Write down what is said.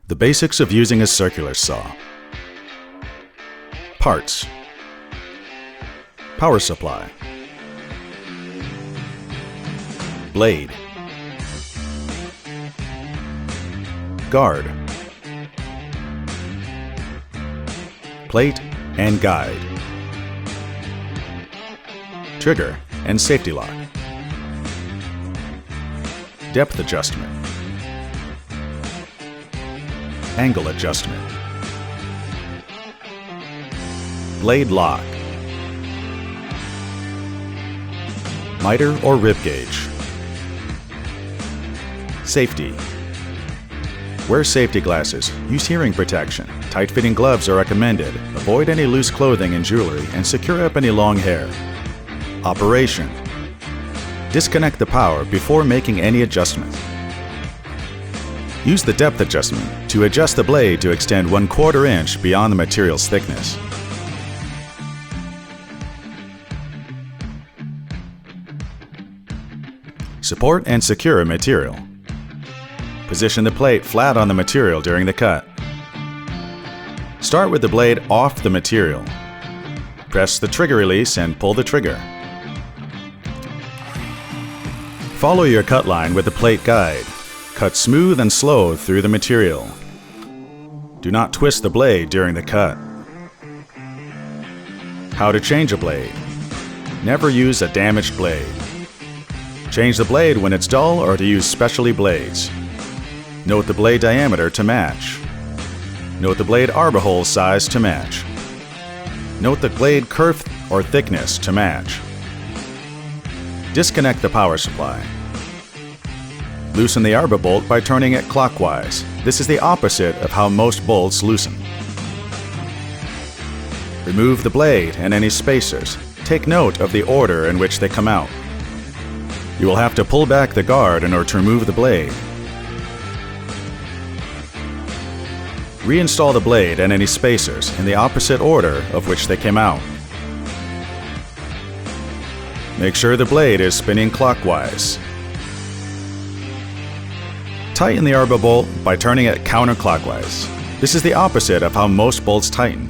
The basics of using a circular saw. Parts. Power supply. Blade. Guard. Plate and guide. Trigger and safety lock. Depth adjustment. Angle adjustment. Blade lock. Miter or rib gauge. Safety. Wear safety glasses. Use hearing protection. Tight-fitting gloves are recommended. Avoid any loose clothing and jewelry and secure up any long hair. Operation. Disconnect the power before making any adjustment. Use the depth adjustment to adjust the blade to extend 1/4 inch beyond the material's thickness. Support and secure a material. Position the plate flat on the material during the cut. Start with the blade off the material. Press the trigger release and pull the trigger. Follow your cut line with the plate guide. Cut smooth and slow through the material. Do not twist the blade during the cut. How to change a blade. Never use a damaged blade. Change the blade when it's dull or to use specialty blades. Note the blade diameter to match. Note the blade arbor hole size to match. Note the blade kerf or thickness to match. Disconnect the power supply. Loosen the arbor bolt by turning it clockwise. This is the opposite of how most bolts loosen. Remove the blade and any spacers. Take note of the order in which they come out. You will have to pull back the guard in order to remove the blade. Reinstall the blade and any spacers in the opposite order of which they came out. Make sure the blade is spinning clockwise. Tighten the arbor bolt by turning it counterclockwise. This is the opposite of how most bolts tighten.